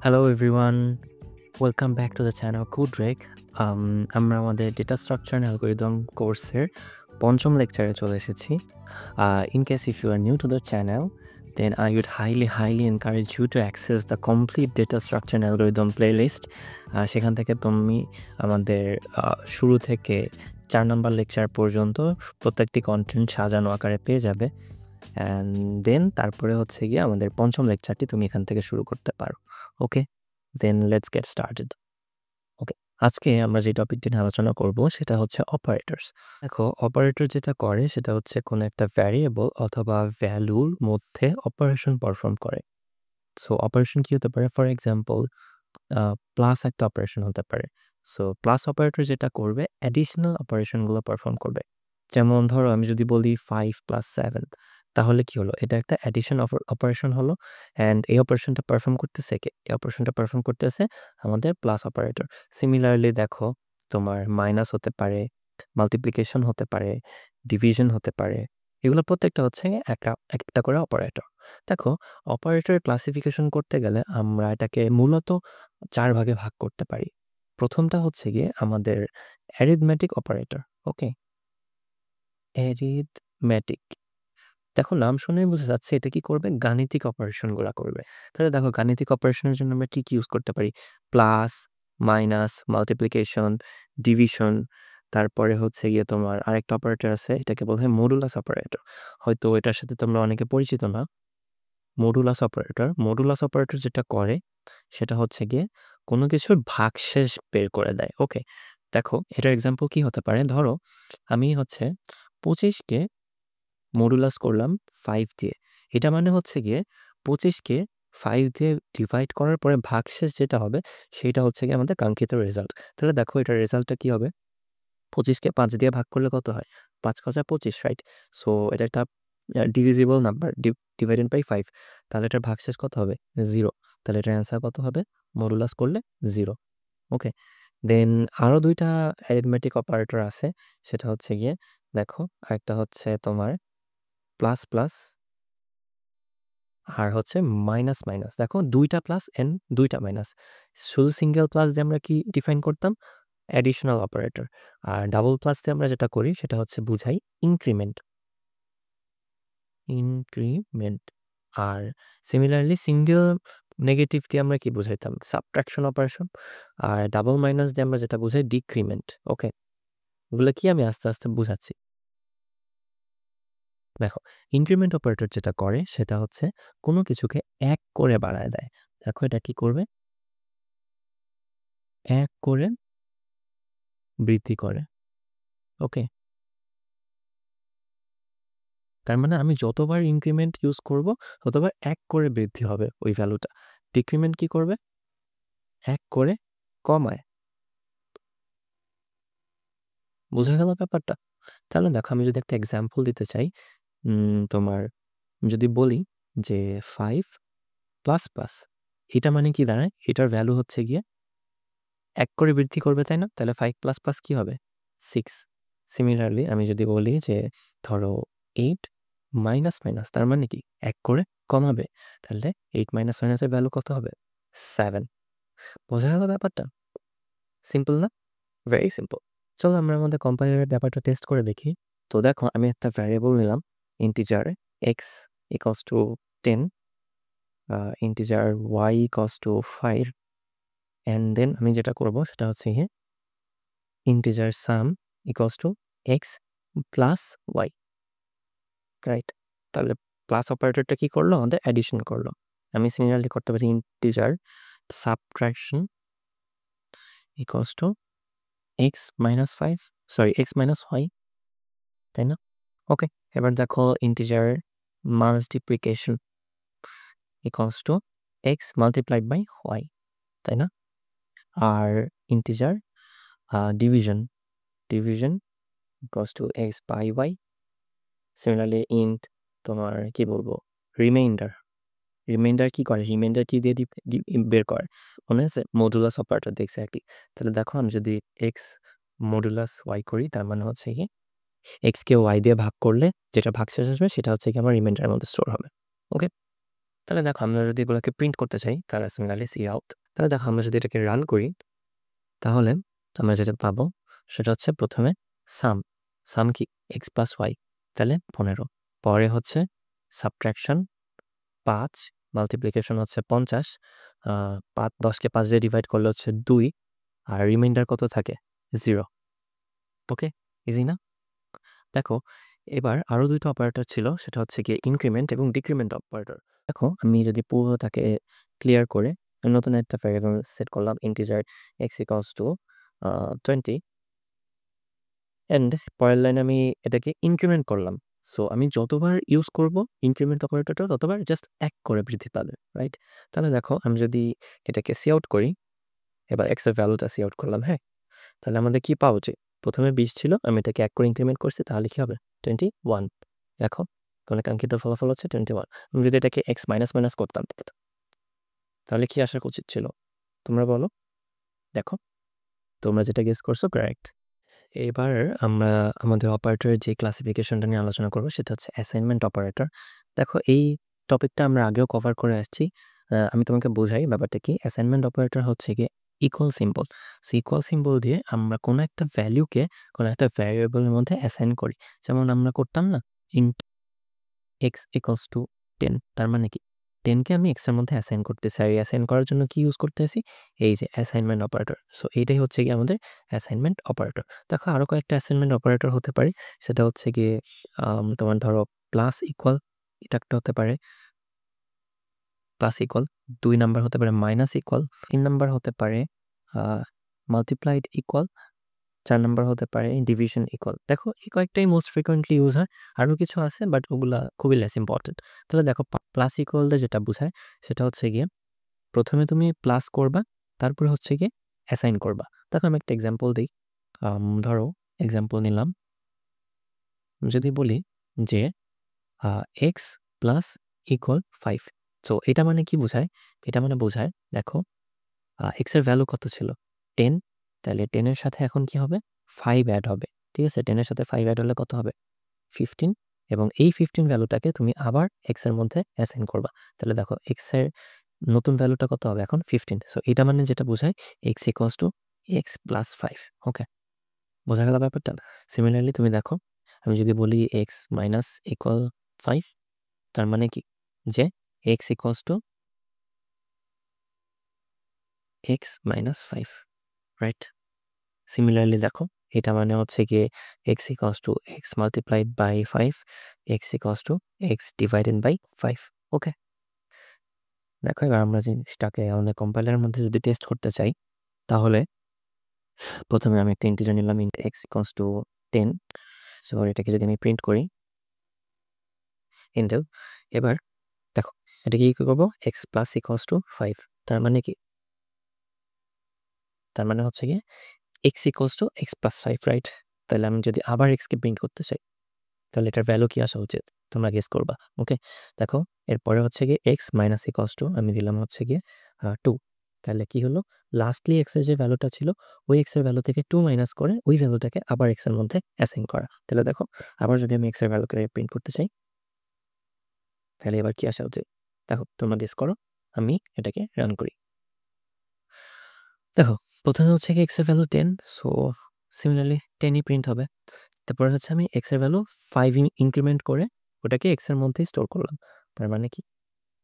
Hello everyone, welcome back to the channel Kudrake. আমরা আমাদের data structure and algorithm কোর্সের পঞ্চম লেকচারে চলে এসেছি। In case if you are new to the channel, then I would highly encourage you to access the complete data structure and algorithm playlist. সেখান থেকে তুমি আমাদের শুরু থেকে 4 নাম্বার লেকচার পর্যন্ত প্রত্যেকটি কন্টেন্ট সাজানো আকারে পেয়ে যাবে। অ্যান্ড দেন তারপরে হচ্ছে গিয়ে আমাদের পঞ্চম লেকচারটি তুমি এখান থেকে শুরু করতে পারো। ওকে, দেন লেটস গেট স্টার্টেড। ওকে, আজকে আমরা যে টপিকটি নিয়ে আলোচনা করব সেটা হচ্ছে অপারেটরস। দেখো, অপারেটর যেটা করে সেটা হচ্ছে কোনো একটা ভ্যারিয়েবল অথবা ভ্যালুর মধ্যে অপারেশন পারফর্ম করে। সো অপারেশন কি হতে পারে? ফর এক্সাম্পল প্লাস একটা অপারেশন হতে পারে। সো প্লাস অপারেটর যেটা করবে অ্যাডিশনাল অপারেশনগুলো পারফর্ম করবে। যেমন ধরো আমি যদি বলি 5 + 7, তাহলে কি হলো? এটা একটা অ্যাডিশন অপারেশন হলো অ্যান্ড এই অপারেশনটা পারফর্ম করতেছে কে? এই অপারেশনটা পারফর্ম করতেছে আমাদের প্লাস অপারেটর। সিমিলারলি দেখো, তোমার মাইনাস হতে পারে, মাল্টিপ্লিকেশন হতে পারে, ডিভিশন হতে পারে। এগুলো প্রত্যেকটা হচ্ছে একটা করে অপারেটর। দেখো, অপারেটরের ক্লাসিফিকেশন করতে গেলে আমরা এটাকে মূলত 4 ভাগে ভাগ করতে পারি। প্রথমটা হচ্ছে গিয়ে আমাদের অ্যারিথমেটিক অপারেটর। ওকে? অ্যারিথমেটিক। দেখো, নাম শুনেই বোঝা যাচ্ছে এটা কি করবে? গাণিতিক অপারেশনগুলা করবে। তাহলে দেখো, গাণিতিক অপারেশনের জন্য আমরা কি ইউজ করতে পারি? প্লাস, মাইনাস, মাল্টিপ্লিকেশন, ডিভিশন, তারপরে হচ্ছে গিয়ে তোমার আরেকটা অপারেটর আছে, এটাকে বলা হয় মডুলাস অপারেটর। হয়তো এটার সাথে তোমরা অনেকে পরিচিত না। মডুলাস অপারেটর যেটা করে সেটা হচ্ছে গিয়ে কোনো কিছুর ভাগশেষ বের করে দেয়। ওকে, দেখো এটার এক্সাম্পল কি হতে পারে? ধরো আমি হচ্ছে 25কে মডুলাস করলাম 5 দিয়ে। এটা মানে হচ্ছে গিয়ে 25কে 5 দিয়ে ডিভাইড করার পরে ভাগশেষ যেটা হবে সেটা হচ্ছে গিয়ে আমাদের কাঙ্ক্ষিত রেজাল্ট। তাহলে দেখো এটার রেজাল্টটা কি হবে? 25কে 5 দিয়ে ভাগ করলে কত হয়? 5 × 25, রাইট? সো এটা একটা ডিভিজিবল নাম্বার, ডিভাইডেড বাই 5। তাহলে এটার ভাগশেষ কত হবে? 0। তাহলে এটার অ্যান্সার কত হবে? মডুলাস করলে 0। ওকে, দেন আরও 2টা অ্যারিথমেটিক অপারেটর আছে। সেটা হচ্ছে গিয়ে দেখো, আরেকটা হচ্ছে তোমার প্লাস প্লাস আর হচ্ছে মাইনাস মাইনাস। দেখো, 2টা প্লাস এন্ড 2টা মাইনাস। শুধু সিঙ্গেল প্লাস দিয়ে আমরা কি ডিফাইন করতাম? Additional operator. আর ডাবল প্লাস দিয়ে আমরা যেটা করি সেটা হচ্ছে বুঝাই ইনক্রিমেন্ট। আর সিমিলারলি সিঙ্গেল নেগেটিভ দিয়ে আমরা কি বুঝাইতাম? Subtraction operation. আর ডাবল মাইনাস দিয়ে আমরা যেটা বুঝাই ডিক্রিমেন্ট। ওকে, এগুলো কি আমি আস্তে আস্তে বুঝাচ্ছি। দেখো, ইনক্রিমেন্ট অপারেটর যেটা করে সেটা হচ্ছে কোনো কিছুকে 1 করে বাড়ায় দেয়। দেখো এটা কি করবে? 1 করে বৃদ্ধি করে। ওকে, তার মানে আমি যতবার ইনক্রিমেন্ট ইউজ করব ততবার 1 করে বৃদ্ধি হবে ওই ভ্যালুটা। ডিক্রিমেন্ট কি করবে? 1 করে কমায়। বোঝা গেল ব্যাপারটা? তাহলে দেখো, আমি যদি একটা এক্সাম্পল দিতে চাই, তোমার যদি বলি যে 5 প্লাস প্লাস, এটা মানে কি দাঁড়ায়? এটার ভ্যালু হচ্ছে গিয়ে 1 করে বৃদ্ধি করবে, তাই না? তাহলে 5 প্লাস প্লাস কি হবে? 6। সিমিলারলি আমি যদি বলি যে ধরো 8 মাইনাস মাইনাস, তার মানে কি 1 করে কমাবে। তাহলে 8 মাইনাস মাইনাসের ভ্যালু কত হবে? 7। বোঝা গেল ব্যাপারটা? সিম্পল না? Very simple. চলো আমরা আমাদের কম্পাইলারের ব্যাপারটা টেস্ট করে দেখি। তো দেখো, আমি একটা ভ্যারিয়েবল নিলাম, integer x equals to 10, integer y equals to 5, and then আমি যেটা করব সেটা হচ্ছে গিয়ে integer sum equals to x plus y, right? তাহলে প্লাস অপারেটরটা কি করলো? আমাদের অ্যাডিশন করলো। আমি সিমিলারলি করতে পারি integer subtraction equals to x minus 5, sorry x minus y, তাই না? ওকে, এবার দেখো integer multiplication equals to x multiplied by y, তাই না? আর integer division equals to x by y। Similarly int তোমার কি বলবো, রিমাইন্ডার কি করে? রিমাইন্ডার কি দিয়ে বের করে? মনে আছে? মডুলাস অপারেটর দেখছে আর কি। তাহলে দেখো, আমি যদি এক্স মডুলাস ওয়াই করি, তার মানে হচ্ছে কি এক্সকে ওয়াই দিয়ে ভাগ করলে যেটা ভাগশেষ আসবে সেটা হচ্ছে কি আমার রিমাইন্ডারের মধ্যে স্টোর হবে। ওকে, তাহলে দেখো আমরা যদি এগুলোকে প্রিন্ট করতে চাই তাহলে সিমিলারলি সি আউট। তাহলে দেখো আমরা যদি এটাকে রান করি তাহলে আমরা যেটা পাবো সেটা হচ্ছে প্রথমে সাম সাম কি এক্স প্লাস ওয়াই, তাহলে 15। পরে হচ্ছে সাবট্রাকশন 5, মাল্টিপ্লিকেশন হচ্ছে 50, 10কে 5 দিয়ে ডিভাইড করলে হচ্ছে 2, আর রিমাইন্ডার কত থাকে 0। ওকে, ইজি না? দেখো এবার আরও দুইটা অপারেটর ছিল, সেটা হচ্ছে গিয়ে ইনক্রিমেন্ট এবং ডিক্রিমেন্ট অপারেটর। দেখো আমি যদি পুরোটাকে ক্লিয়ার করে নতুন একটা ভ্যারিয়েবল সেট করলাম, integer x equals two 20, and পরের লাইনে আমি এটাকে ইনক্রিমেন্ট করলাম। সো আমি যতবার ইউজ করব ইনক্রিমেন্ট অপারেটরটা ততবার জাস্ট 1 করে বৃদ্ধি পাবে, রাইট? তাহলে দেখো আমি যদি এটাকে সি আউট করি, এবার এক্স এর ভ্যালুটা সি আউট করলাম, হ্যাঁ, তাহলে আমাদের কি পাওয়া উচিত? প্রথমে 20 ছিল, আমি এটাকে 1 করে ইনক্রিমেন্ট করছি, তাহলে কি হবে 21। দেখো তাহলে কাঙ্ক্ষিত ফলাফল হচ্ছে 21। আমি যদি এটাকে এক্স মাইনাস মাইনাস করতাম তাহলে কি আসা উচিত ছিল তোমরা বলো? দেখো তোমরা যেটা গেস করছো কারেক্ট। এবার আমরা আমাদের অপারেটরের যে ক্লাসিফিকেশনটা নিয়ে আলোচনা করবো সেটা হচ্ছে অ্যাসাইনমেন্ট অপারেটর। দেখো এই টপিকটা আমরা আগেও কভার করে আসছি। আমি তোমাকে বোঝাই ব্যাপারটা কি। অ্যাসাইনমেন্ট অপারেটর হচ্ছে গিয়ে equal symbol. So equal symbol দিয়ে আমরা কোনো একটা ভ্যালুকে কোনো একটা ভ্যারিয়েবলের মধ্যে অ্যাসাইন করি। যেমন আমরা করতাম না ইন্ট এক্স ইকুয়ালস টু 10, তার মানে কি 10কে আমি এক্সের মধ্যে অ্যাসাইন করতেছি, আর অ্যাসাইন করার জন্য কি ইউজ করতেছি? এই যে অ্যাসাইনমেন্ট অপারেটর। সো এইটাই হচ্ছে গিয়ে আমাদের অ্যাসাইনমেন্ট অপারেটর। দেখো আরও কয়েকটা অ্যাসাইনমেন্ট অপারেটর হতে পারে, সেটা হচ্ছে গিয়ে তোমার ধরো প্লাস ইকুয়াল, এটা একটা হতে পারে প্লাস ইকুয়াল। 2 নাম্বার হতে পারে মাইনাস ইকুয়াল। 3 নাম্বার হতে পারে মাল্টিপ্লাইড ইকুয়াল। 4 নাম্বার হতে পারে ডিভিশন ইকুয়াল। দেখো এই কয়েকটাই মোস্ট ফ্রিকোয়েন্টলি ইউজ হয়, আরও কিছু আছে বাট ওগুলা খুবই লেস ইম্পর্টেন্ট। তাহলে দেখো প্লাস ইকুয়ালটা যেটা বোঝায় সেটা হচ্ছে গিয়ে প্রথমে তুমি প্লাস করবা, তারপরে হচ্ছে গিয়ে অ্যাসাইন করবা। দেখো আমি একটা এক্সাম্পল দিই। ধরো এক্সাম্পল নিলাম, যদি বলি যে এক্স প্লাস ইকুয়াল 5। সো এটা মানে কি বোঝায়? এটা মানে বোঝায় দেখো এক্সের ভ্যালু কত ছিল 10, তাহলে 10-এর সাথে এখন কি হবে 5 অ্যাড হবে, ঠিক আছে? 10-এর সাথে 5 অ্যাড হলে কত হবে 15, এবং এই 15 ভ্যালুটাকে তুমি আবার এক্সের মধ্যে অ্যাসাইন করবা। তাহলে দেখো এক্সের নতুন ভ্যালুটা কত হবে এখন 15। সো এটা মানে যেটা বোঝায় x equals to x plus 5। ওকে, বোঝা গেল ব্যাপারটা? সিমিলারলি তুমি দেখো আমি যদি বলি এক্স মাইনাস ইকুয়াল 5, তার মানে কি যে x equals to x minus 5, right? Similarly দেখো এটা মানে হচ্ছে গিয়ে x equals to x multiplied by 5, x equals to x divided by 5। Okay, দেখো এবার আমরা জিনিসটাকে আমাদের কম্পাইলারের মধ্যে যদি টেস্ট করতে চাই তাহলে প্রথমে আমি একটা ইন্টিজার নিলাম int x equals to 10। So এটাকে যদি আমি প্রিন্ট করি ইন্টেল, এবার দেখো এটাকে কি করবো এক্স প্লাস ইকুয়ালস টু 5, তার মানে কি? তার মানে হচ্ছে গিয়ে x equals to x plus 5, right? তাহলে আমি যদি আবার এক্সকে প্রিন্ট করতে চাই তাহলে এটার ভ্যালু কি আসা উচিত তোমরা গেস করবা। ওকে, দেখো এরপরে হচ্ছে গিয়ে এক্স মাইনাস ইকুয়ালস টু আমি দিলাম হচ্ছে গিয়ে 2। তাহলে কি হলো লাস্টলি এক্সের যে ভ্যালুটা ছিল ওই এক্সের ভ্যালু থেকে 2 মাইনাস করে ওই ভ্যালুটাকে আবার এক্সের মধ্যে অ্যাসাইন করা। তাহলে দেখো আবার যদি আমি এক্সের ভ্যালুকে প্রিন্ট করতে চাই তাহলে এবার কি আসা উচিত? দেখো তোমরা গেস করো, আমি এটাকে রান করি। দেখো প্রথমে হচ্ছে কি এক্সের ভ্যালু 10, সো সিমিলারলি 10ই প্রিন্ট হবে। তারপরে হচ্ছে আমি এক্সের ভ্যালু 5 ইনক্রিমেন্ট করে ওটাকে এক্সের মধ্যেই স্টোর করলাম। তার মানে কি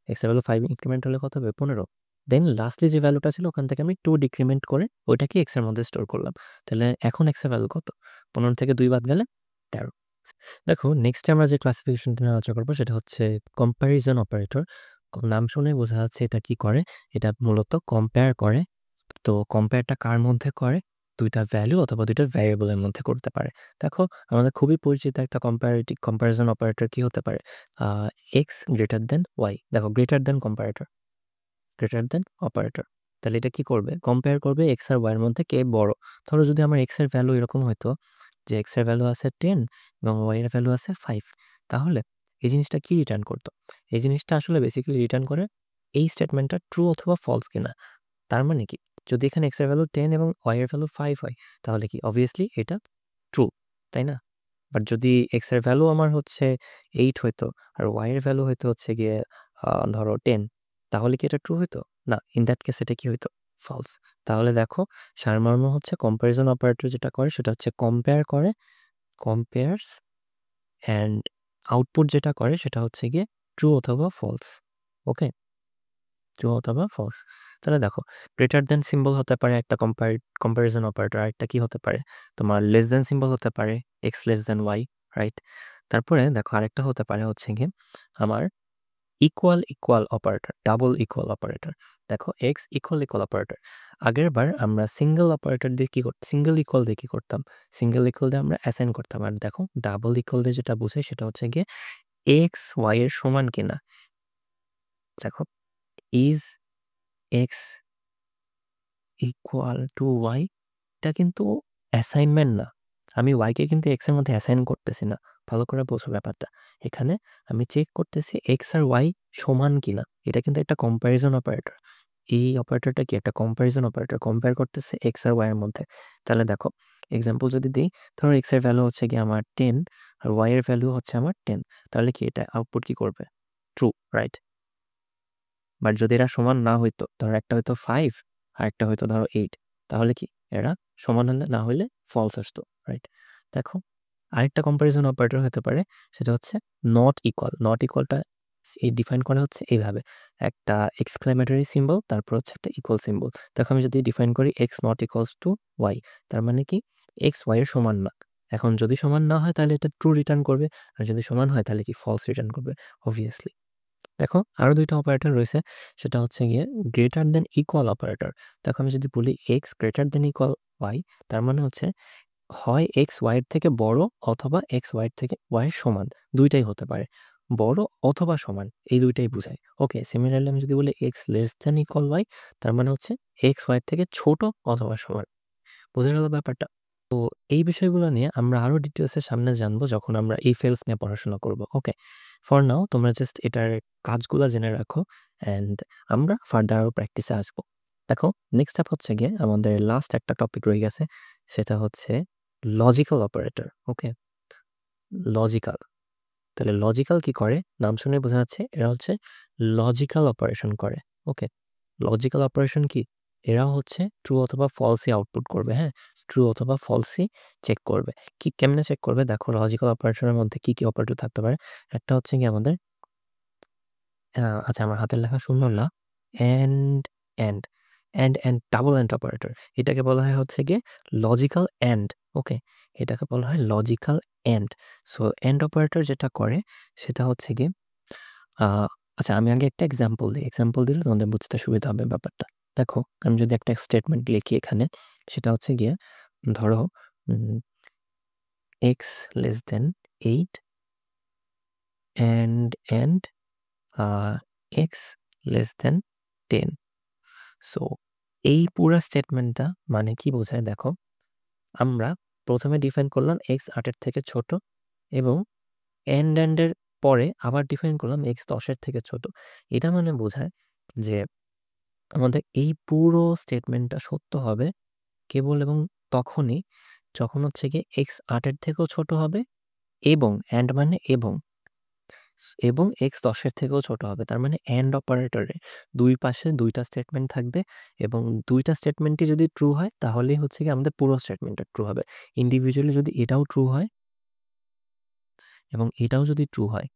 এক্সের ভ্যালু 5 ইনক্রিমেন্ট হলে কত হবে 15। দেন লাস্টলি যে ভ্যালুটা ছিল ওখান থেকে আমি 2 ডিক্রিমেন্ট করে ওইটাকে এক্সের মধ্যে স্টোর করলাম। তাহলে এখন এক্সের ভ্যালু কত? 15 থেকে 2 বাদ গেলে 13। দেখো নেক্সট আমরা যে ক্লাসিফিকেশনটা নিয়ে আলোচনা করবো সেটা হচ্ছে কম্প্যারিজন অপারেটর। নাম শুনে বোঝা যাচ্ছে এটা কি করে, এটা মূলত কম্পেয়ার করে। তো কম্পেয়ারটা কার মধ্যে করে? দুইটা ভ্যালু অথবা দুইটা ভ্যারিয়েবলের মধ্যে করতে পারে। দেখো আমাদের খুবই পরিচিত একটা কম্প্যারিজন অপারেটর কি হতে পারে? X greater than Y. দেখো greater than comparator, greater than operator. তাহলে এটা কি করবে? কম্পেয়ার করবে এক্স আর ওয়াইয়ের মধ্যে কে বড়। ধরো যদি আমার এক্স এর ভ্যালু এরকম হতো যে এক্স এর ভ্যালু আছে 10 এবং ওয়াই এর ভ্যালু আছে 5, তাহলে এই জিনিসটা কি রিটার্ন করতো? এই জিনিসটা আসলে বেসিক্যালি রিটার্ন করে এই স্টেটমেন্টটা ট্রু অথবা ফলস কিনা। তার মানে কি যদি এখানে এক্স এর ভ্যালু 10 এবং ওয়াই এর ভ্যালু 5 হয় তাহলে কি অবভিয়াসলি এটা ট্রু, তাই না? বাট যদি এক্স এর ভ্যালু আমার হচ্ছে 8 হইতো আর ওয়াই এর ভ্যালু হইতো হচ্ছে গিয়ে ধরো 10, তাহলে কি এটা ট্রু হইতো? না, ইন দ্যাট কেস এটা কি হইতো? ফলস। তাহলে দেখো সারমর্ম হচ্ছে কম্প্যারিজন অপারেটর যেটা করে সেটা হচ্ছে কম্পেয়ার করে, কম্পেয়ার্স, অ্যান্ড আউটপুট যেটা করে সেটা হচ্ছে গিয়ে ট্রু অথবা ফলস। ওকে, ট্রু অথবা ফলস। তাহলে দেখো গ্রেটার দেন সিম্বল হতে পারে একটা কম্প্যারিজন অপারেটর, আরেকটা কি হতে পারে তোমার লেস দেন সিম্বল হতে পারে x less than y, right? তারপরে দেখো আরেকটা হতে পারে হচ্ছে গিয়ে আমার equal equal operator, double equal operator. দেখো এক্স ইকুয়াল ইকুয়াল অপারেটর, আগের বার আমরা সিঙ্গেল অপারেটর দিয়ে কি করতাম, সিঙ্গেল ইকুয়াল দিয়ে কি করতাম, সিঙ্গেল ইকুয়াল দিয়ে আমরা অ্যাসাইন করতাম। আর দেখো ডাবল ইকুয়াল দিয়ে যেটা বোঝাই সেটা হচ্ছে গিয়ে এক্স ওয়াই এর সমান কিনা। দেখো is x equal to y, এটা কিন্তু অ্যাসাইনমেন্ট না, আমি ওয়াইকে কিন্তু এক্স এর মধ্যে অ্যাসাইন করতেছি না। ভালো করে বোঝো ব্যাপারটা, এখানে আমি চেক করতেছি এক্স আর ওয়াই সমান কিনা। এটা কিন্তু একটা কম্প্যারিজন অপারেটর। এই অপারেটরটা কি একটা কম্প্যারিজন অপারেটর, কম্পেয়ার করতেছে এক্স আর ওয়াই এর মধ্যে। তাহলে দেখো এক্সাম্পল যদি দিই, ধরো এক্স এর ভ্যালু হচ্ছে কি আমার 10 আর ওয়াই এর ভ্যালু হচ্ছে আমার 10, তাহলে কি এটা আউটপুট কি করবে? True, right? বাট যদি এরা সমান না হইতো, ধরো একটা হয়তো 5 আর একটা হয়তো ধরো 8, তাহলে কি এরা সমান হলে না হইলে ফলস আসতো, রাইট? দেখো আরেকটা কম্প্যারিজন অপারেটর হতে পারে, সেটা হচ্ছে নট ইকুয়াল। নট ইকুয়ালটা এই ডিফাইন করা হচ্ছে এইভাবে, একটা এক্সক্লেমেটরি সিম্বল তারপর হচ্ছে একটা ইকুয়াল সিম্বল। দেখো আমি যদি ডিফাইন করি x not equals to y, তার মানে কি এক্স ওয়াই এর সমান না। এখন যদি সমান না হয় তাহলে এটা ট্রু রিটার্ন করবে, আর যদি সমান হয় তাহলে কি ফলস রিটার্ন করবে, অবভিয়াসলি। দেখো আরো দুইটা অপারেটর রয়েছে, সেটা হচ্ছে গিয়ে গ্রেটার দেন ইকুয়াল অপারেটর। দেখো আমি যদি বলি x greater than equal y, তার মানে হচ্ছে হয় এক্স ওয়াই এর থেকে বড় অথবা এক্স ওয়াই এর থেকে ওয়াই এর সমান, দুইটাই হতে পারে, বড় অথবা সমান, এই দুইটাই বোঝায়। ওকে, সিমিলারলি আমি যদি বলি x less than equal y, তার মানে হচ্ছে এক্স ওয়াই এর থেকে ছোট অথবা সমান। বোঝা গেল ব্যাপারটা? তো এই বিষয়গুলো নিয়ে আমরা আরো ডিটেলসের সামনে জানবো যখন আমরা এই ফেলস নিয়ে পড়াশোনা করব। ওকে, ফর নাও তোমরা জাস্ট এটার কাজগুলো জেনে রাখো, অ্যান্ড আমরা ফার্দার আরো প্র্যাকটিসে আসবো। দেখো নেক্সট স্টেপ হচ্ছে গিয়ে আমাদের লাস্ট একটা টপিক রয়ে গেছে, সেটা হচ্ছে লজিক্যাল অপারেটর। ওকে, লজিক্যাল। তাহলে লজিক্যাল কি করে? নাম শুনে বোঝা যাচ্ছে এরা হচ্ছে লজিক্যাল অপারেশন করে। ওকে, লজিক্যাল অপারেশন কি? এরা হচ্ছে ট্রু অথবা ফলসই আউটপুট করবে। হ্যাঁ, ট্রু অথবা ফলসই চেক করবে। কি কেমনে চেক করবে? দেখো লজিক্যাল অপারেশনের মধ্যে কি কি অপারেটর থাকতে পারে। একটা হচ্ছে কি আমাদের আচ্ছা আমার হাতের লেখা সুন্দর না, and and and double and operator, এটাকে বলা হয় হচ্ছে গিয়ে লজিক্যাল অ্যান্ড। ওকে, এটাকে বলা হয় logical and. So and operator যেটা করে সেটা হচ্ছে গিয়ে আচ্ছা আমি আগে একটা এক্সাম্পল দিই, এক্সাম্পল দিলে তোমাদের বুঝতে সুবিধা হবে ব্যাপারটা। দেখো আমি যদি একটা স্টেটমেন্ট লিখি এখানে, সেটা হচ্ছে গিয়ে ধরো x less then 8 and x less then 10। So এই পুরো স্টেটমেন্টটা মানে কি বোঝায়? দেখো আমরা প্রথমে ডিফাইন করলাম এক্স 8-এর থেকে ছোট, এবং এর পরে আবার ডিফাইন করলাম এক্স 10-এর থেকে ছোট। এটা মানে বোঝায় যে আমাদের এই পুরো স্টেটমেন্টটা সত্য হবে কেবল এবং তখনই যখন হচ্ছে গিয়ে এক্স 8-এর থেকেও ছোট হবে, এবং মানে এবং এক্স 10-এর থেকেও ছোট হবে। তার মানে অ্যান্ড অপারেটরে দুই পাশে দুইটা স্টেটমেন্ট থাকবে, এবং দুইটা স্টেটমেন্টই যদি ট্রু হয় তাহলেই হচ্ছে কি আমাদের পুরো স্টেটমেন্টটা ট্রু হবে। ইন্ডিভিজুয়ালি যদি এটাও ট্রু হয় এবং এটাও যদি ট্রু হয়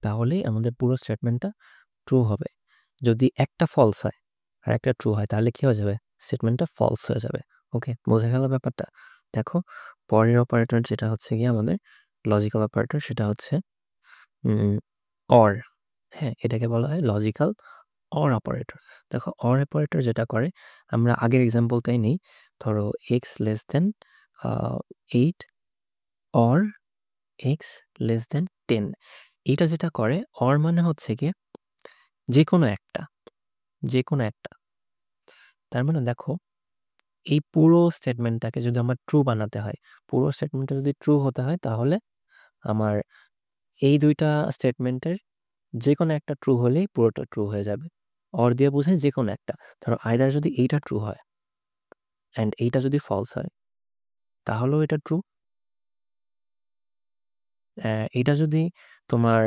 তাহলেই আমাদের পুরো স্টেটমেন্টটা ট্রু হবে। যদি একটা ফলস হয় আর একটা ট্রু হয় তাহলে কি হয়ে যাবে? স্টেটমেন্টটা ফলস হয়ে যাবে। ওকে, বোঝা গেল ব্যাপারটা? দেখো পরের অপারেটর যেটা হচ্ছে গিয়ে আমাদের লজিক্যাল অপারেটর, সেটা হচ্ছে অর। হ্যাঁ, এটাকে বলা হয় লজিক্যাল অর অপারেটর। দেখো অর অপারেটর যেটা করে, আমরা আগের এক্সাম্পলটাই নেই, ধরো x less then 8 or x less দেন 10। এটা যেটা করে অর মানে হচ্ছে গিয়ে যে কোনো একটা, যে কোনো একটা। তার মানে দেখো এই পুরো স্টেটমেন্টটাকে যদি আমার ট্রু বানাতে হয়, পুরো স্টেটমেন্টটা যদি ট্রু হতে হয় তাহলে আমার এই দুইটা স্টেটমেন্টের যে কোনো একটা ট্রু হলেই পুরোটা ট্রু হয়ে যাবে। অর দিয়ে বোঝায় যে কোনো একটা। ধরো আইদার যদি এইটা ট্রু হয় অ্যান্ড এইটা যদি ফলস হয় তাহলেও এটা ট্রু। এটা যদি তোমার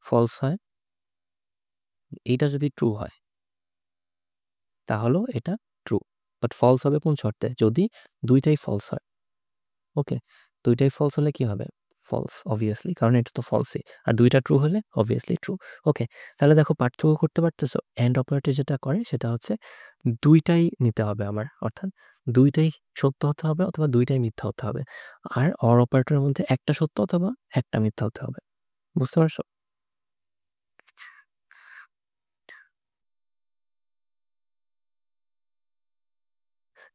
ফলস হয় এইটা যদি ট্রু হয় তাহলেও এটা ট্রু, বাট ফলস হবে কোন শর্তে? যদি দুইটাই ফলস হয়। ওকে, দুইটাই ফলস হলে কি হবে? ফলস অবভিয়াসলি, কারণ এটা তো ফলসই। আর দুইটা ট্রু হলে অবভিয়াসলি ট্রু। ওকে, তাহলে দেখো পার্থক্য করতে পারতেছো? অ্যান্ড অপারেটর যেটা করে সেটা হচ্ছে দুইটাই নিতে হবে আমার, অর্থাৎ দুইটাই সত্য হতে হবে অথবা দুইটাই মিথ্যা হতে হবে। আর অর অপারেটরের মধ্যে একটা সত্য অথবা একটা মিথ্যা হতে হবে। বুঝতে পারছো?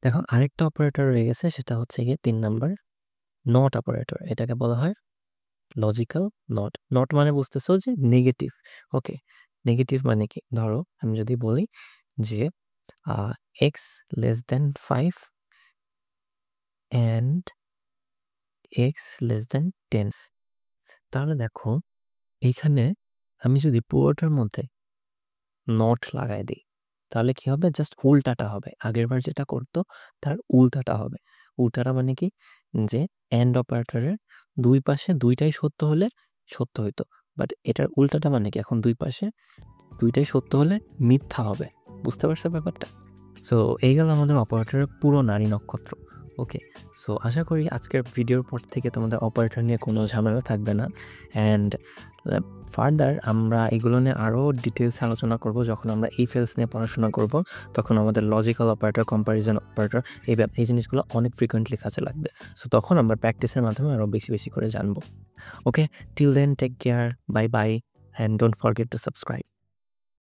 দেখো আরেকটা অপারেটর রয়ে গেছে, সেটা হচ্ছে গিয়ে ৩ নাম্বার নট অপারেটর। এটাকে বলা হয় লজিক্যাল নট। নট মানে বুঝতেছো যে নেগেটিভ। ওকে, নেগেটিভ মানে কি? ধরো আমি যদি বলি যে x less then 5 and x less দেন 10, তাহলে দেখো এইখানে আমি যদি পুরোটার মধ্যে নট লাগাই দিই তাহলে কি হবে? জাস্ট উল্টাটা হবে, আগেরবার যেটা করতো তার উল্টাটা হবে। উল্টাটা মানে কি? যে অ্যান্ড অপারেটরের দুই পাশে দুইটাই সত্য হলে সত্য হইতো, বাট এটার উল্টাটা মানে কি? এখন দুই পাশে দুইটাই সত্য হলে মিথ্যা হবে। বুঝতে পারছো ব্যাপারটা? সো এই গেল আমাদের অপারেটরের পুরো নারী নক্ষত্র। ওকে, সো আশা করি আজকের ভিডিওর পর থেকে তোমাদের অপারেটর নিয়ে কোনো ঝামেলা থাকবে না। অ্যান্ড ফার্দার আমরা এগুলো নিয়ে আরও ডিটেলস আলোচনা করব যখন আমরা এই ফেলস নিয়ে পড়াশোনা করব। তখন আমাদের লজিক্যাল অপারেটর, কম্প্যারিজন অপারেটর, এই জিনিসগুলো অনেক ফ্রিকোয়েন্টলি কাজে লাগবে। সো তখন আমরা প্র্যাকটিসের মাধ্যমে আরও বেশি বেশি করে জানবো। Okay, till then take care, bye bye, and don't forget to subscribe.